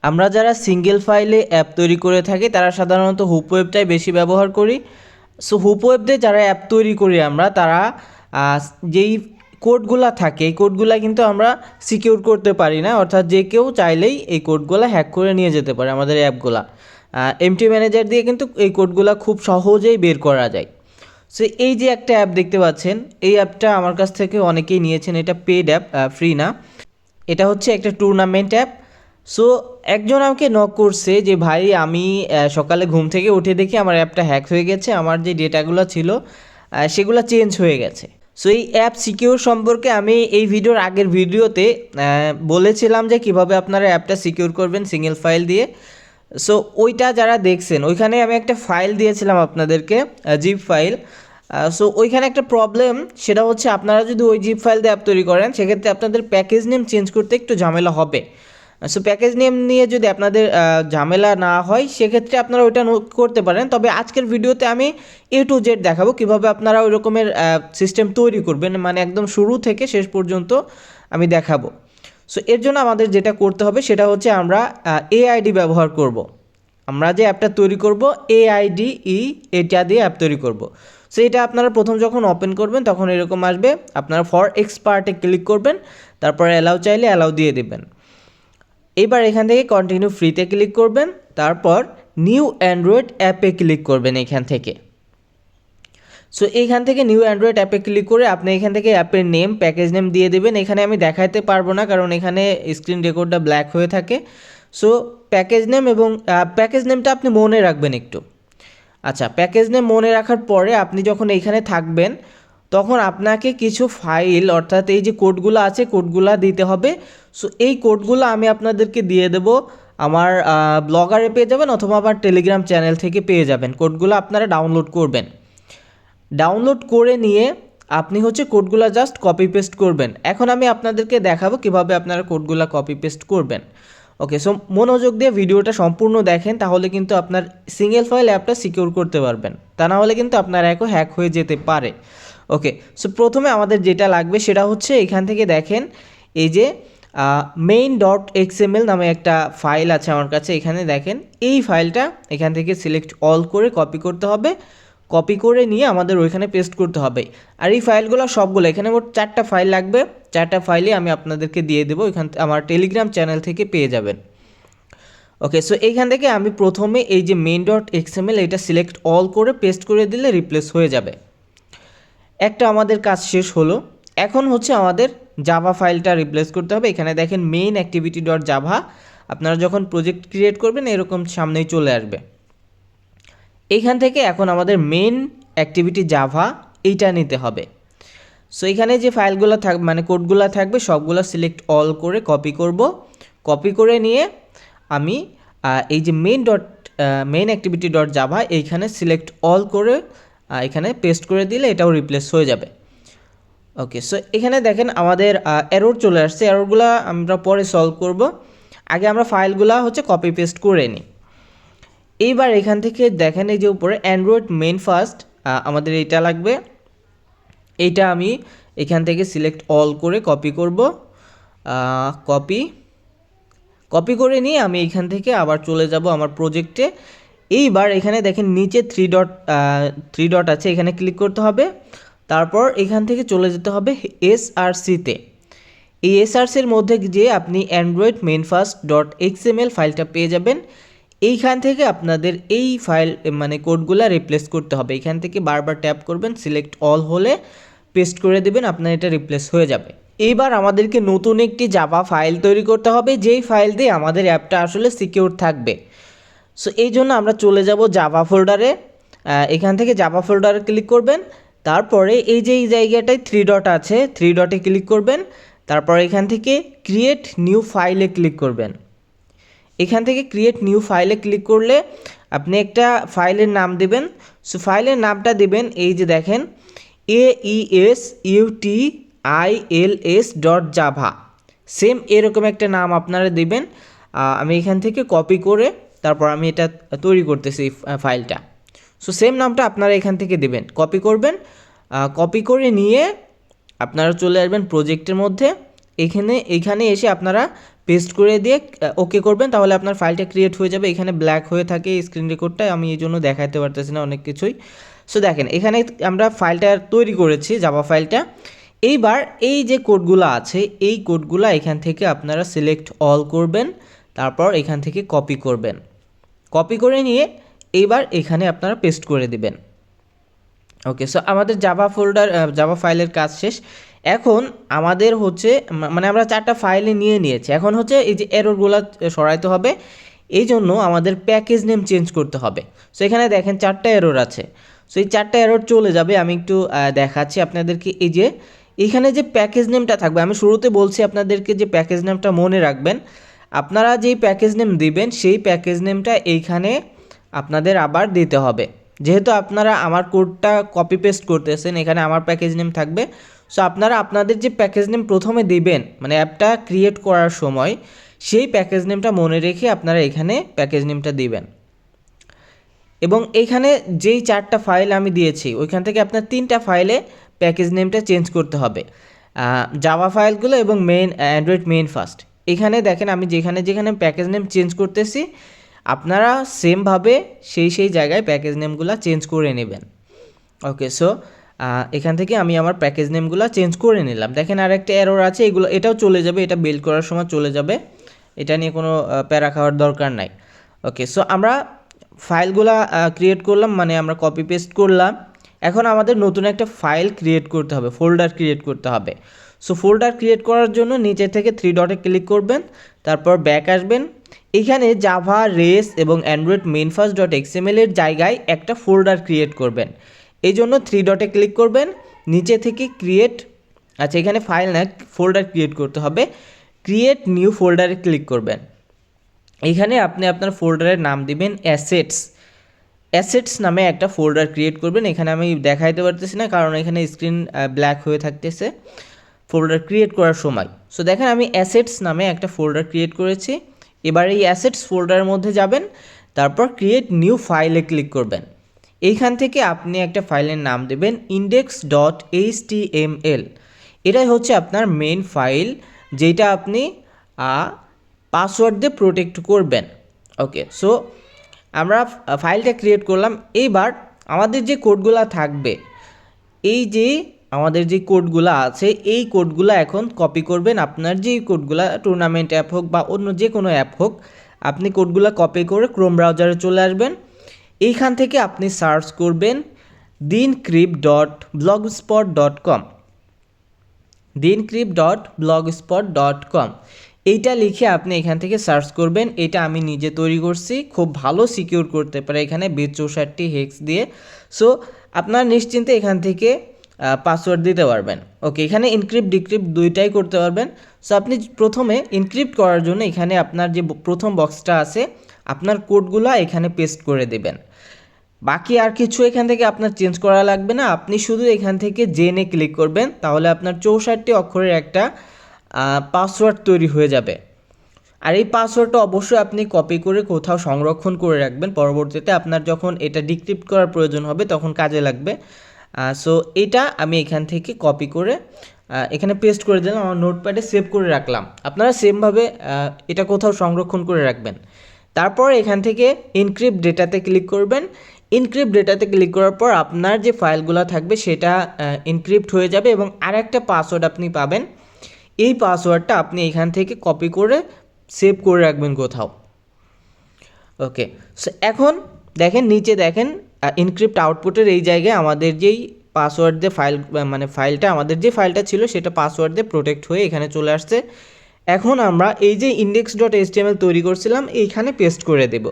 আমরা যারা সিঙ্গেল ফাইলে অ্যাপ তৈরি করে থাকি তারা সাধারণত হুপ ওয়েবটাই বেশি ব্যবহার করি। সো হুপ ওয়েব দিয়ে যারা অ্যাপ তৈরি করি আমরা তারা যেই কোডগুলা থাকে এই কোডগুলা কিন্তু আমরা সিকিউর করতে পারি না, অর্থাৎ যে কেউ চাইলেই এই কোডগুলা হ্যাক করে নিয়ে যেতে পারে আমাদের অ্যাপগুলা। এমটি ম্যানেজার দিয়ে কিন্তু এই কোডগুলা খুব সহজেই বের করা যায়। সো এই যে একটা অ্যাপ দেখতে পাচ্ছেন, এই অ্যাপটা আমার কাছ থেকে অনেকেই নিয়েছেন। এটা পেড অ্যাপ, ফ্রি না। এটা হচ্ছে একটা টুর্নামেন্ট অ্যাপ। সো একজন আমাকে নক করছে যে ভাই আমি সকালে ঘুম থেকে উঠে দেখি আমার অ্যাপটা হ্যাক হয়ে গেছে, আমার যে ডেটাগুলো ছিল সেগুলো চেঞ্জ হয়ে গেছে। সো এই অ্যাপ সিকিউর সম্পর্কে আমি এই ভিডিওর আগের ভিডিওতে বলেছিলাম যে কিভাবে আপনারা অ্যাপটা সিকিউর করবেন সিঙ্গেল ফাইল দিয়ে। সো ওইটা যারা দেখছেন ওইখানে আমি একটা ফাইল দিয়েছিলাম আপনাদেরকে, জিপ ফাইল। সো ওইখানে একটা প্রবলেম, সেটা হচ্ছে আপনারা যদি ওই জিপ ফাইল দিয়ে অ্যাপ তৈরি করেন সেক্ষেত্রে আপনাদের প্যাকেজ নেম চেঞ্জ করতে একটু ঝামেলা হবে। সো প্যাকেজ নেম নিয়ে যদি আপনাদের ঝামেলা না হয় সেক্ষেত্রে আপনারা ওইটা করতে পারেন। তবে আজকের ভিডিওতে আমি A to Z দেখাবো কীভাবে আপনারা ওই রকমের সিস্টেম তৈরি করবেন, মানে একদম শুরু থেকে শেষ পর্যন্ত আমি দেখাবো। সো এর জন্য আমাদের যেটা করতে হবে সেটা হচ্ছে আমরা AID ব্যবহার করব। আমরা যে অ্যাপটা তৈরি করব AIDE, এটা দিয়ে অ্যাপ তৈরি করব। সো এটা আপনারা প্রথম যখন ওপেন করবেন তখন এরকম আসবে, আপনারা ফর এক্সপার্টে ক্লিক করবেন, তারপরে অ্যালাউ চাইলে অ্যালাউ দিয়ে দেবেন। এবার এখান থেকে কন্টিনিউ ফ্রিতে ক্লিক করবেন, তারপর নিউ অ্যান্ড্রয়েড অ্যাপে ক্লিক করবেন এখান থেকে। সো এইখান থেকে নিউ অ্যান্ড্রয়েড অ্যাপে ক্লিক করে আপনি এখান থেকে অ্যাপের নেম, প্যাকেজ নেম দিয়ে দেবেন। এখানে আমি দেখাতে পারবো না কারণ এখানে স্ক্রিন রেকর্ডটা ব্ল্যাক হয়ে থাকে। সো প্যাকেজ নেম এবং প্যাকেজ নেমটা আপনি মনে রাখবেন একটু। আচ্ছা, প্যাকেজ নেম মনে রাখার পরে আপনি যখন এইখানে থাকবেন তখন আপনাকে কিছু ফাইল, অর্থাৎ এই যে কোডগুলো আছে কোডগুলো দিতে হবে। সো এই কোডগুলো আমি আপনাদেরকে দিয়ে দেবো, আমার ব্লগারে পেয়ে যাবেন অথবা আমার টেলিগ্রাম চ্যানেল থেকে পেয়ে যাবেন। কোডগুলো আপনারা ডাউনলোড করবেন, ডাউনলোড করে নিয়ে আপনি হচ্ছে কোডগুলো জাস্ট কপি পেস্ট করবেন। এখন আমি আপনাদেরকে দেখাবো কিভাবে আপনারা কোডগুলো কপি পেস্ট করবেন। ওকে, সো মনোযোগ দিয়ে ভিডিওটা সম্পূর্ণ দেখেন, তাহলে কিন্তু আপনার সিঙ্গেল ফাইল অ্যাপটা সিকিউর করতে পারবেন। তা না হলে কিন্তু আপনার অ্যাপও হ্যাক হয়ে যেতে পারে। ওকে, সো প্রথমে আমাদের যেটা লাগবে সেটা হচ্ছে এখান থেকে দেখেন এই যে main.xml নামে একটা ফাইল আছে আমার কাছে। এখানে দেখেন এই ফাইলটা এখান থেকে সিলেক্ট অল করে কপি করতে হবে। কপি করে নিয়ে আমাদের ওইখানে পেস্ট করতে হবে। আর এই ফাইলগুলো সবগুলো, এখানে মোট 4টা ফাইল লাগবে। 4টা ফাইলই আমি আপনাদেরকে দিয়ে দেবো, এখান আমার টেলিগ্রাম চ্যানেল থেকে পেয়ে যাবেন। ওকে, সো এইখান থেকে আমি প্রথমে এই যে main.xml এটা সিলেক্ট অল করে পেস্ট করে দিলে রিপ্লেস হয়ে যাবে। একটা আমাদের কাজ শেষ হলো। এখন হচ্ছে আমাদের জাভা ফাইলটা রিপ্লেস করতে হবে। এখানে দেখেন মেইন অ্যাক্টিভিটি ডট জাভা, আপনারা যখন প্রজেক্ট ক্রিয়েট করবেন এরকম সামনেই চলে আসবে। এইখান থেকে এখন আমাদের মেইন অ্যাক্টিভিটি জাভা এইটা নিতে হবে। সো এখানে যে ফাইলগুলো মানে কোডগুলো থাকবে সবগুলো সিলেক্ট অল করে কপি করব। কপি করে নিয়ে আমি এই যে মেইন অ্যাক্টিভিটি ডট জাভা এইখানে সিলেক্ট অল করে এখানে পেস্ট করে দিলে এটাও রিপ্লেস হয়ে যাবে। ওকে, সো এখানে দেখেন আমাদের এরর চলে আসছে। এররগুলো আমরা পরে সলভ করব, আগে আমরা ফাইলগুলো হচ্ছে কপি পেস্ট করে নিই। এইবার এখান থেকে দেখেন এই যে উপরে অ্যান্ড্রয়েড মেইন ফার্স্ট আমাদের এইটা লাগবে। এইটা আমি এখান থেকে সিলেক্ট অল করে কপি করব। কপি করে নিয়ে আমি এখান থেকে আবার চলে যাব আমার প্রজেক্টে। এইবার এখানে দেখেন নিচে থ্রি ডট আছে, এখানে ক্লিক করতে হবে। তারপর এখান থেকে চলে যেতে হবে এসআরসিতে। এই এসআরসির মধ্যে গিয়ে আপনি Android main first dot XML ফাইলটা পেয়ে যাবেন। এইখান থেকে আপনাদের এই ফাইল মানে কোডগুলো রিপ্লেস করতে হবে। এখান থেকে বারবার ট্যাপ করবেন, সিলেক্ট অল হলে পেস্ট করে দেবেন, আপনার এটা রিপ্লেস হয়ে যাবে। এইবার আমাদেরকে নতুন একটি জাভা ফাইল তৈরি করতে হবে, যেই ফাইল দিয়ে আমাদের অ্যাপটা আসলে সিকিউর থাকবে। সো এই জন্য আমরা চলে যাব জাভা ফোল্ডারে। এখান থেকে জাভা ফোল্ডারে ক্লিক করবেন, তারপরে এই যে এই জায়গাটায় থ্রি ডট আছে, থ্রি ডটে ক্লিক করবেন। তারপর এখান থেকে ক্রিয়েট নিউ ফাইলে ক্লিক করবেন। এখান থেকে ক্রিয়েট নিউ ফাইলে ক্লিক করলে আপনি একটা ফাইলের নাম দেবেন। সো ফাইলের নামটা দেবেন এই যে দেখেন AESUTILS.java, সেম এরকম একটা নাম আপনারা দেবেন। আমি এখান থেকে কপি করে তারপর আমি এটা তৈরি করতেছি ফাইলটা। সো সেম নামটা আপনারা এখান থেকে দেবেন, কপি করবেন। কপি করে নিয়ে আপনারা চলে আসবেন প্রজেক্টের মধ্যে। এখানে এসে আপনারা পেস্ট করে দিয়ে ওকে করবেন, তাহলে আপনার ফাইলটা ক্রিয়েট হয়ে যাবে। এখানে ব্ল্যাক হয়ে থাকে স্ক্রিন রেকর্ডটা, আমি এই জন্য দেখাতে পারতেছি না অনেক কিছুই। সো দেখেন এখানে আমরা ফাইলটা তৈরি করেছি, জাভা ফাইলটা। এইবার এই যে কোডগুলো আছে এই কোডগুলো এখান থেকে আপনারা সিলেক্ট অল করবেন, তারপর এখান থেকে কপি করবেন। কপি করে নিয়ে এইবার এখানে আপনারা পেস্ট করে দিবেন। ওকে, সো আমাদের জাভা ফাইলের কাজ শেষ। এখন আমাদের হচ্ছে মানে আমরা 4টা ফাইলে নিয়েছি, এখন হচ্ছে এই যে এররগুলো সরাইতে হবে। এই জন্য আমাদের প্যাকেজ নেম চেঞ্জ করতে হবে। সো এখানে দেখেন 4টা এরর আছে। সো এই 4টা এরর চলে যাবে, আমি একটু দেখাচ্ছি আপনাদেরকে। এই যে এখানে যে প্যাকেজ নেমটা থাকবে, আমি শুরুতে বলছি আপনাদেরকে যে প্যাকেজ নেমটা মনে রাখবেন। আপনারা যেই প্যাকেজ নেম দিবেন সেই প্যাকেজ নেমটা এইখানে আপনাদের আবার দিতে হবে। যেহেতু আপনারা আমার কোডটা কপি পেস্ট করতেছেন, এখানে আমার প্যাকেজ নেম থাকবে। সো আপনারা আপনাদের যে প্যাকেজ নেম প্রথমে দিবেন মানে অ্যাপটা ক্রিয়েট করার সময়, সেই প্যাকেজ নেমটা মনে রেখে আপনারা এখানে প্যাকেজ নেমটা দিবেন। এবং এইখানে যেই 4টা ফাইল আমি দিয়েছি ওইখান থেকে আপনার 3টা ফাইলে প্যাকেজ নেমটা চেঞ্জ করতে হবে, জাভা ফাইলগুলো এবং অ্যান্ড্রয়েড মেইন ফার্স্ট। এখানে দেখেন আমি যেখানে যেখানে প্যাকেজ নেম চেঞ্জ করতেছি আপনারা সেমভাবে সেই জায়গায় প্যাকেজ নেমগুলো চেঞ্জ করে নেবেন। ওকে, সো এখান থেকে আমি আমার প্যাকেজ নেমগুলো চেঞ্জ করে নিলাম। দেখেন আরেকটা এরর আছে, এটাও চলে যাবে, এটা বিল্ড করার সময় চলে যাবে, এটা নিয়ে কোনো প্যারা খাওয়ার দরকার নাই। ওকে, সো আমরা ফাইলগুলা ক্রিয়েট করলাম, মানে আমরা কপি পেস্ট করলাম। এখন আমাদের নতুন একটা ফাইল ক্রিয়েট করতে হবে, ফোল্ডার ক্রিয়েট করতে হবে। সো ফোল্ডার ক্রিয়েট করার জন্য নিচে থেকে 3 ডটে ক্লিক করবেন, তারপর ব্যাক আসবেন। এখানে জাভা রেস এবং Android main first dot XML এর জায়গায় একটা ফোল্ডার ক্রিয়েট করবেন। এই জন্য 3 ডটে ক্লিক করবেন, নিচে থেকে ক্রিয়েট, আচ্ছা এখানে ফাইল না ফোল্ডার ক্রিয়েট করতে হবে, ক্রিয়েট নিউ ফোল্ডারে ক্লিক করবেন। এইখানে আপনি আপনার ফোল্ডারের নাম দিবেন অ্যাসেটস নামে একটা ফোল্ডার ক্রিয়েট করবেন। এখানে আমি দেখাইতে পারতেছি না কারণ এখানে স্ক্রিন ব্ল্যাক হয়ে থাকতেছে ফোল্ডার ক্রিয়েট করার সময়। সো দেখেন আমি অ্যাসেটস নামে একটা ফোল্ডার ক্রিয়েট করেছি। এবার এই অ্যাসেটস ফোল্ডারের মধ্যে যাবেন, তারপর ক্রিয়েট নিউ ফাইলে ক্লিক করবেন। এইখান থেকে আপনি একটা ফাইলের নাম দেবেন index.html। এটাই হচ্ছে আপনার মেইন ফাইল, যেটা আপনি পাসওয়ার্ড দিয়ে প্রোটেক্ট করবেন। ওকে, সো আমরা ফাইলটা ক্রিয়েট করলাম। এইবার আমাদের যে কোডগুলো থাকবে, এই যে আমাদের যে কোডগুলো আছে এই কোডগুলো এখন কপি করবেন। আপনার যে কোডগুলো টুর্নামেন্ট অ্যাপ হোক বা অন্য যে কোনো অ্যাপ হোক, আপনি কোডগুলো কপি করে ক্রোম ব্রাউজারে চলে আসবেন। এইখান থেকে আপনি সার্চ করবেন dincrypt.blogspot.com, dincrypt.blogspot.com। এইটা লিখে আপনি এখান থেকে সার্চ করবেন। এটা আমি নিজে তৈরি করছি, খুব ভালো সিকিউর করতে পারে এখানে 64 হেক্স দিয়ে। সো আপনার নিশ্চিন্তে এখান থেকে পাসওয়ার্ড দিতে পারবেন। ওকে, এখানে ইনক্রিপ্ট ডিক্রিপ্ট দুইটাই করতে পারবেন। সো আপনি প্রথমে ইনক্রিপ্ট করার জন্য এখানে আপনার যে প্রথম বক্সটা আছে আপনার কোডগুলো এখানে পেস্ট করে দেবেন। বাকি আর কিছু এখান থেকে আপনার চেঞ্জ করা লাগবে না, আপনি শুধু এখান থেকে জেনে ক্লিক করবেন, তাহলে আপনার 64 অক্ষরের একটা পাসওয়ার্ড তৈরি হয়ে যাবে। আর এই পাসওয়ার্ডটা অবশ্যই আপনি কপি করে কোথাও সংরক্ষণ করে রাখবেন, পরবর্তীতে আপনার যখন এটা ডিক্রিপ্ট করার প্রয়োজন হবে তখন কাজে লাগবে। সো এটা আমি এখান থেকে কপি করে এখানে পেস্ট করে দিলাম, আমার নোটপ্যাডে সেভ করে রাখলাম। আপনারা সেমভাবে এটা কোথাও সংরক্ষণ করে রাখবেন। তারপর এখান থেকে ইনক্রিপ্ট ডেটাতে ক্লিক করবেন। ইনক্রিপ্ট ডেটাতে ক্লিক করার পর আপনার যে ফাইলগুলো থাকবে সেটা ইনক্রিপ্ট হয়ে যাবে এবং আরেকটা পাসওয়ার্ড আপনি পাবেন। এই পাসওয়ার্ডটা আপনি এখান থেকে কপি করে সেভ করে রাখবেন কোথাও। ওকে, সো এখন দেখেন নিচে দেখেন ইনক্রিপ্ট আউটপুটের এই জায়গায় আমাদের যেই পাসওয়ার্ড দিয়ে ফাইলটা আমাদের যে ফাইলটা ছিল সেটা পাসওয়ার্ড দিয়ে প্রোটেক্ট হয়ে এখানে চলে আসছে। এখন আমরা এই যে index.html তৈরি করছিলাম এইখানে পেস্ট করে দেব।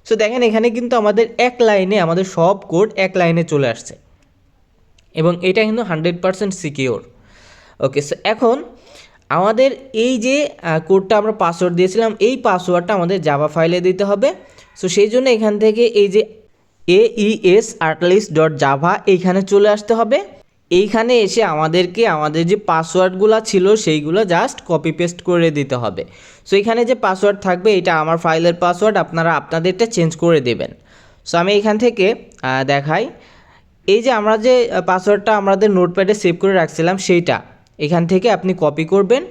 সো দেখেন এখানে কিন্তু আমাদের এক লাইনে আমাদের সব কোড এক লাইনে চলে আসছে এবং এটা কিন্তু 100% সিকিউর। ওকে, সো এখন আমাদের এই যে কোডটা আমরা পাসওয়ার্ড দিয়েছিলাম এই পাসওয়ার্ডটা আমাদের জাভা ফাইলে দিতে হবে। সো সেই জন্য এখান থেকে এই যে aesartlist.java এইখানে চলে আসতে হবে। এইখানে এসে আমাদেরকে আমাদের যে পাসওয়ার্ডগুলো ছিল সেইগুলো জাস্ট কপি পেস্ট করে দিতে হবে। সো এখানে যে পাসওয়ার্ড থাকবে এটা আমার ফাইলের পাসওয়ার্ড, আপনারা আপনাদেরটা চেঞ্জ করে দেবেন। সো আমি এখান থেকে দেখাই, এই যে আমরা যে পাসওয়ার্ডটা আমাদের নোটপ্যাডে সেভ করে রাখছিলাম সেইটা এখান থেকে আপনি কপি করবেন।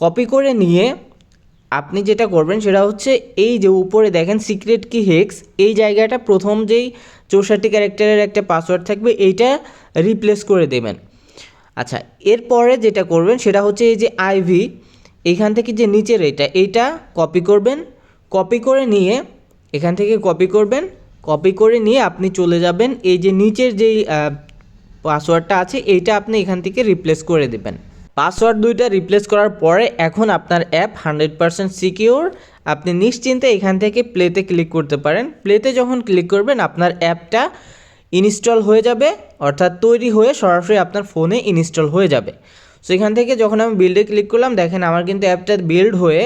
কপি করে নিয়ে আপনি যেটা করবেন সেটা হচ্ছে এই যে উপরে দেখেন সিক্রেট কি হেক্স, এই জায়গাটা প্রথম যেই 64 ক্যারেক্টারের একটা পাসওয়ার্ড থাকবে এইটা রিপ্লেস করে দেবেন। আচ্ছা, এরপরে যেটা করবেন সেটা হচ্ছে এই যে আইভি, এইখান থেকে যে নিচের এইটা কপি করবেন, কপি করে নিয়ে এখান থেকে কপি করবেন, কপি করে নিয়ে আপনি চলে যাবেন এই যে নিচের যেই পাসওয়ার্ডটা আছে এইটা আপনি এখান থেকে রিপ্লেস করে দেবেন। পাসওয়ার্ড দুইটা রিপ্লেস করার পরে এখন আপনার অ্যাপ 100% সিকিউর। আপনি নিশ্চিন্তে এখান থেকে প্লেতে ক্লিক করতে পারেন। প্লেতে যখন ক্লিক করবেন আপনার অ্যাপটা ইনস্টল হয়ে যাবে, অর্থাৎ তৈরি হয়ে সরাসরি আপনার ফোনে ইনস্টল হয়ে যাবে। সো এখান থেকে যখন আমি বিল্ডে ক্লিক করলাম, দেখেন আমার কিন্তু অ্যাপটা বিল্ড হয়ে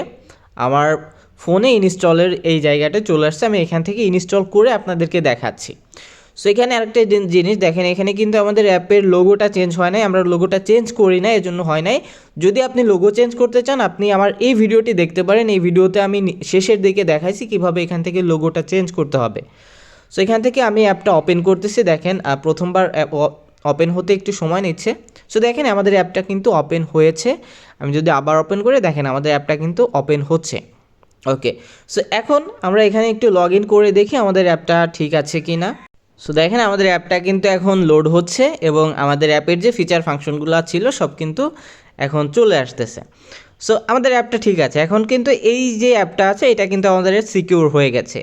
আমার ফোনে ইনস্টলের এই জায়গাটা চলে আসছে। আমি এখান থেকে ইনস্টল করে আপনাদেরকে দেখাচ্ছি। সো এখানে আরেকটা জিনিস দেখেন, এখানে কিন্তু আমাদের অ্যাপের লোগোটা চেঞ্জ হয় নাই, আমরা লোগোটা চেঞ্জ করি না, এজন্য হয় নাই। যদি আপনি লোগো চেঞ্জ করতে চান আপনি আমার এই ভিডিওটি দেখতে পারেন। এই ভিডিওতে আমি শেষের দিকে দেখাইছি কীভাবে এখান থেকে লোগোটা চেঞ্জ করতে হবে। সো এখান থেকে আমি অ্যাপটা ওপেন করতেছি। দেখেন প্রথমবার ওপেন হতে একটু সময় নিচ্ছে। সো দেখেন আমাদের অ্যাপটা কিন্তু ওপেন হয়েছে। আমি যদি আবার ওপেন করে দেখেন আমাদের অ্যাপটা কিন্তু ওপেন হচ্ছে। ওকে, সো এখন আমরা এখানে একটু লগ ইন করে দেখি আমাদের অ্যাপটা ঠিক আছে কি না। সো দেখেন আমাদের অ্যাপটা কিন্তু এখন লোড হচ্ছে এবং আমাদের অ্যাপের যে ফিচার ফাংশনগুলো ছিল সব কিন্তু এখন চলে আসতেছে। সো আমাদের অ্যাপটা ঠিক আছে। এখন কিন্তু এই যে অ্যাপটা আছে এটা কিন্তু আমাদের সিকিউর হয়ে গেছে।